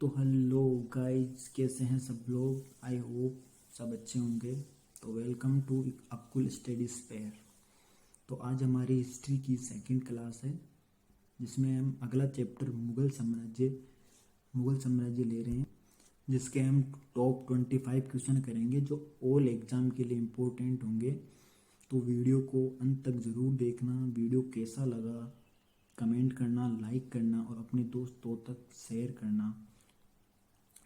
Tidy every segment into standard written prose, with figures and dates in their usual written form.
तो hello guys, कैसे हैं सब लोग। आई होप सब अच्छे होंगे। तो welcome to Akul study spare. तो आज हमारी हिस्ट्री की सेकंड क्लास है, जिसमें हम अगला चैप्टर मुगल साम्राज्य ले रहे हैं, जिसके हम टॉप 25 क्वेश्चन करेंगे जो ऑल एग्ज़ाम के लिए इम्पोर्टेंट होंगे। तो वीडियो को अंत तक ज़रूर देखना। वीडियो कैसा लगा कमेंट करना, लाइक करना और अपने दोस्तों तक शेयर करना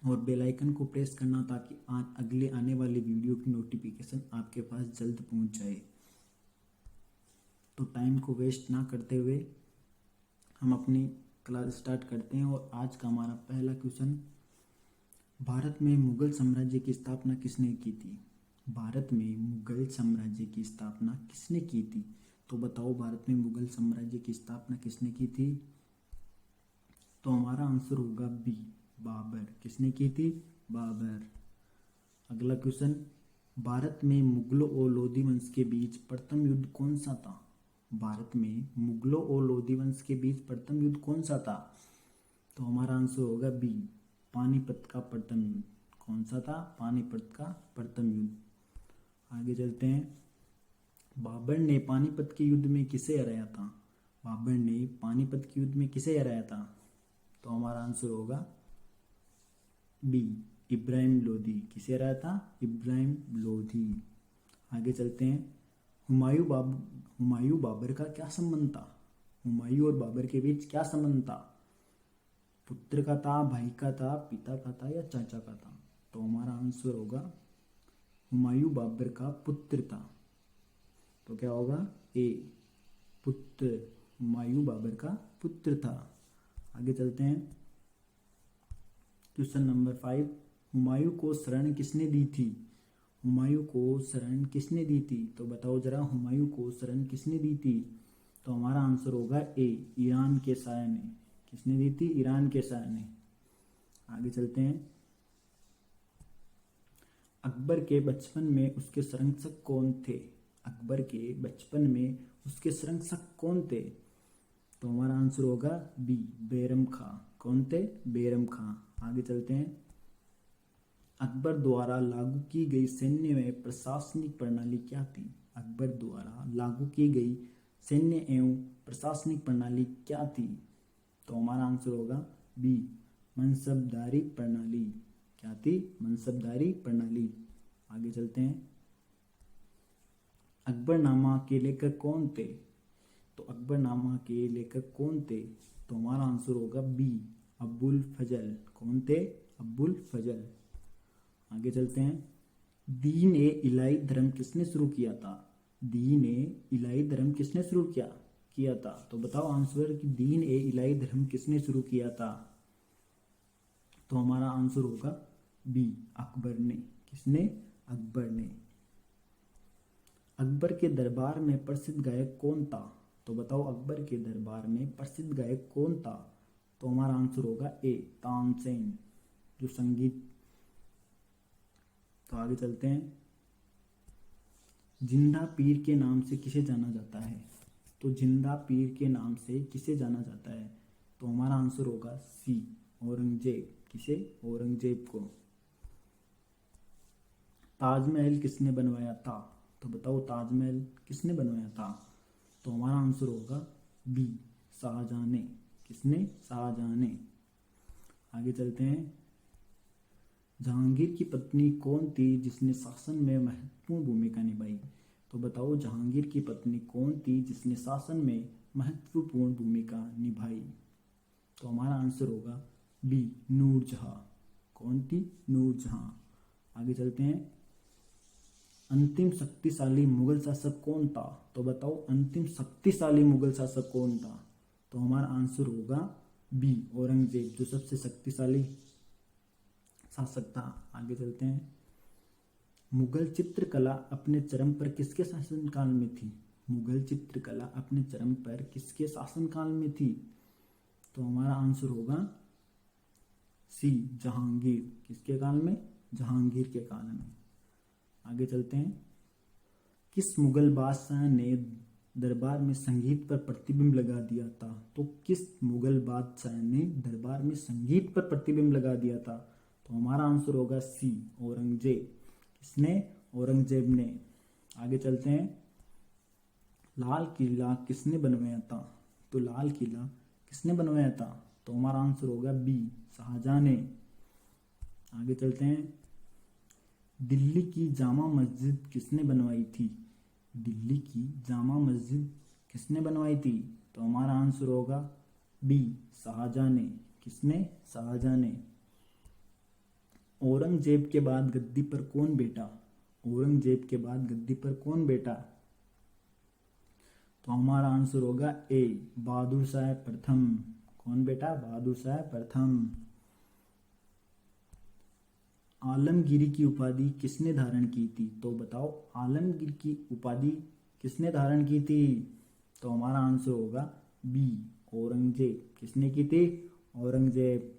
और बेल आइकन को प्रेस करना, ताकि अगले आने वाले वीडियो की नोटिफिकेशन आपके पास जल्द पहुंच जाए। तो टाइम को वेस्ट ना करते हुए हम अपनी क्लास स्टार्ट करते हैं। और आज का हमारा पहला क्वेश्चन, भारत में मुगल साम्राज्य की स्थापना किसने की थी। भारत में मुगल साम्राज्य की स्थापना किसने की थी। तो बताओ, भारत में मुगल साम्राज्य की स्थापना किसने की थी। तो हमारा आंसर होगा बी, बाबर। किसने की थी? बाबर। अगला क्वेश्चन, भारत में मुगलों और लोधी वंश के बीच प्रथम युद्ध कौन सा था। भारत में मुगलों और लोधी वंश के बीच प्रथम युद्ध कौन सा था। तो हमारा आंसर होगा बी, पानीपत का प्रथम युद्ध। कौन सा था? पानीपत का प्रथम युद्ध। आगे चलते हैं। बाबर ने पानीपत के युद्ध में किसे हराया था। बाबर ने पानीपत के युद्ध में किसे हराया था। तो हमारा आंसर होगा बी, इब्राहिम लोधी। किसे हराया था? इब्राहिम लोधी। आगे चलते हैं। हुमायूं बाबर का क्या संबंध था। हुमायूं और बाबर के बीच क्या संबंध था। पुत्र का था, भाई का था, पिता का था या चाचा का था। तो हमारा आंसर होगा हुमायूं बाबर का पुत्र था। तो क्या होगा? ए, पुत्र। हुमायूं बाबर का पुत्र था। आगे चलते हैं। क्वेश्चन नंबर 5, हुमायूं को शरण किसने दी थी। हुमायूं को शरण किसने दी थी। तो बताओ जरा, हुमायूं को शरण किसने दी थी। तो हमारा आंसर होगा ए, ईरान के शाह ने। किसने दी थी? ईरान के शाह ने। आगे चलते हैं। अकबर के बचपन में उसके संरक्षक कौन थे। अकबर के बचपन में उसके संरक्षक कौन थे। तो हमारा आंसर होगा बी, बैरम खां। कौन थे? बैरम खां। आगे चलते हैं। अकबर द्वारा लागू की गई सैन्य एवं प्रशासनिक प्रणाली क्या थी। अकबर द्वारा लागू की गई सैन्य एवं प्रशासनिक प्रणाली क्या थी। तो हमारा आंसर होगा बी, मनसबदारी प्रणाली। क्या थी? मनसबदारी प्रणाली। आगे चलते हैं। अकबरनामा के लेखक कौन थे। तो अकबरनामा के लेखक कौन थे। तो हमारा आंसर होगा बी, अबुल फजल। कौन थे? अबुल फजल। आगे चलते हैं। दीन ए इलाही धर्म किसने शुरू किया था। दीन ए इलाही धर्म किसने शुरू किया था। तो बताओ आंसर कि दीन ए इलाही धर्म किसने शुरू किया था। तो हमारा आंसर होगा बी, अकबर ने। किसने? अकबर ने। अकबर के दरबार में प्रसिद्ध गायक कौन था। तो बताओ, अकबर के दरबार में प्रसिद्ध गायक कौन था। तो हमारा आंसर होगा ए, तानसेन, जो संगीत। तो आगे चलते हैं। जिंदा पीर के नाम से किसे जाना जाता है। तो जिंदा पीर के नाम से किसे जाना जाता है। तो हमारा आंसर होगा सी, औरंगजेब। किसे? औरंगजेब को। ताजमहल किसने बनवाया था। तो बताओ, ताजमहल किसने बनवाया था। तो हमारा आंसर होगा बी, शाहजहां ने। किसने? शाहजहां ने। आगे चलते हैं। जहांगीर की पत्नी कौन थी जिसने शासन में महत्वपूर्ण भूमिका निभाई। तो बताओ, जहांगीर की पत्नी कौन थी जिसने शासन में महत्वपूर्ण भूमिका निभाई। तो हमारा आंसर होगा बी, नूरजहां। कौन थी? नूरजहां। आगे चलते हैं। अंतिम शक्तिशाली मुगल शासक कौन था। तो बताओ, अंतिम शक्तिशाली मुगल शासक कौन था। तो हमारा आंसर होगा बी, औरंगजेब, जो सबसे शक्तिशाली शासक था। आगे चलते हैं। मुगल चित्रकला अपने चरम पर किसके शासनकाल में थी। मुगल चित्रकला अपने चरम पर किसके शासनकाल में थी। तो हमारा आंसर होगा सी, जहांगीर। किसके काल में? जहांगीर के काल में। आगे चलते हैं। किस मुगल बादशाह ने दरबार में संगीत पर प्रतिबिंब लगा दिया था। तो किस मुगल बादशाह ने दरबार में संगीत पर प्रतिबिंब लगा दिया था? तो हमारा आंसर होगा सी, औरंगजेब। किसने? औरंगजेब ने। आगे चलते हैं। लाल किला किसने बनवाया था? तो लाल किला किसने बनवाया था? तो हमारा आंसर होगा बी, शाहजहां ने। आगे चलते हैं। दिल्ली की जामा मस्जिद किसने बनवाई थी? दिल्ली की जामा मस्जिद किसने बनवाई थी? तो हमारा आंसर होगा बी, शाहजहां ने। किसने? शाहजहां ने। औरंगजेब के बाद गद्दी पर कौन बैठा? औरंगजेब के बाद गद्दी पर कौन बैठा? तो हमारा आंसर होगा ए, बहादुर शाह प्रथम। कौन बैठा? बहादुर शाह प्रथम। आलमगीरी की उपाधि किसने धारण की थी? तो बताओ, आलमगीर की उपाधि किसने धारण की थी? तो हमारा आंसर होगा बी, औरंगजेब। किसने की थी? औरंगजेब।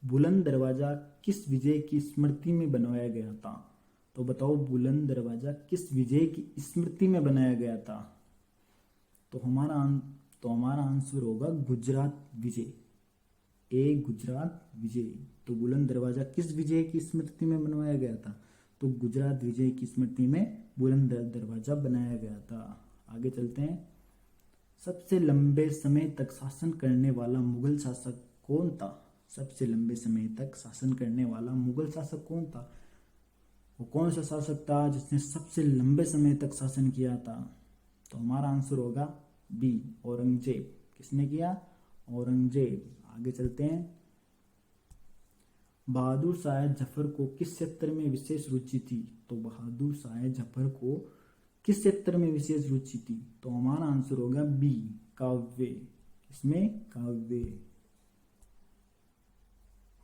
बुलंद दरवाजा किस विजय की स्मृति में बनवाया गया था? तो बताओ, बुलंद दरवाजा किस विजय की स्मृति में बनाया गया था? तो हमारा आंसर होगा गुजरात विजय। ए, गुजरात विजय। तो बुलंद दरवाजा किस विजय की स्मृति में बनवाया गया था? तो गुजरात विजय की स्मृति में बुलंद दरवाजा बनाया गया था। आगे चलते हैं। सबसे लंबे समय तक शासन करने वाला मुगल शासक कौन था? सबसे लंबे समय तक शासन करने वाला मुगल शासक कौन था? वो कौन सा शासक था जिसने सबसे लंबे समय तक शासन किया था? तो हमारा आंसर होगा बी, औरंगजेब। किसने किया? औरंगजेब। आगे चलते हैं। बहादुर शाह जफर को किस क्षेत्र में विशेष रुचि थी? तो बहादुर शाह जफर को किस क्षेत्र में विशेष रुचि थी? तो हमारा आंसर होगा बी, काव्य। इसमें काव्य।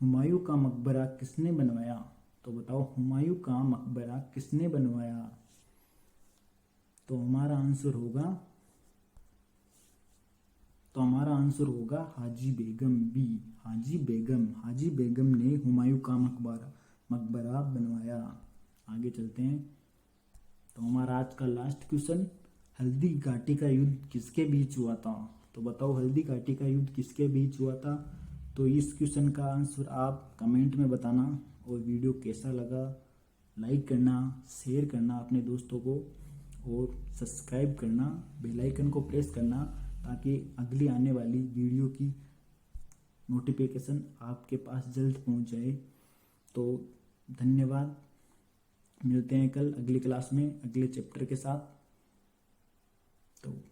हुमायूं का मकबरा किसने बनवाया? तो बताओ, हुमायूं का मकबरा किसने बनवाया? तो हमारा आंसर होगा हाजी बेगम, बी, हाजी बेगम। हाजी बेगम ने हुमायूं का मकबरा बनवाया। आगे चलते हैं। तो हमारा आज का लास्ट क्वेश्चन, हल्दी घाटी का युद्ध किसके बीच हुआ था? तो बताओ, हल्दी घाटी का युद्ध किसके बीच हुआ था? तो इस क्वेश्चन का आंसर आप कमेंट में बताना। और वीडियो कैसा लगा लाइक करना, शेयर करना अपने दोस्तों को, और सब्सक्राइब करना, बेल आइकन को प्रेस करना, ताकि अगली आने वाली वीडियो की नोटिफिकेशन आपके पास जल्द पहुंच जाए। तो धन्यवाद। मिलते हैं कल अगली क्लास में अगले चैप्टर के साथ। तो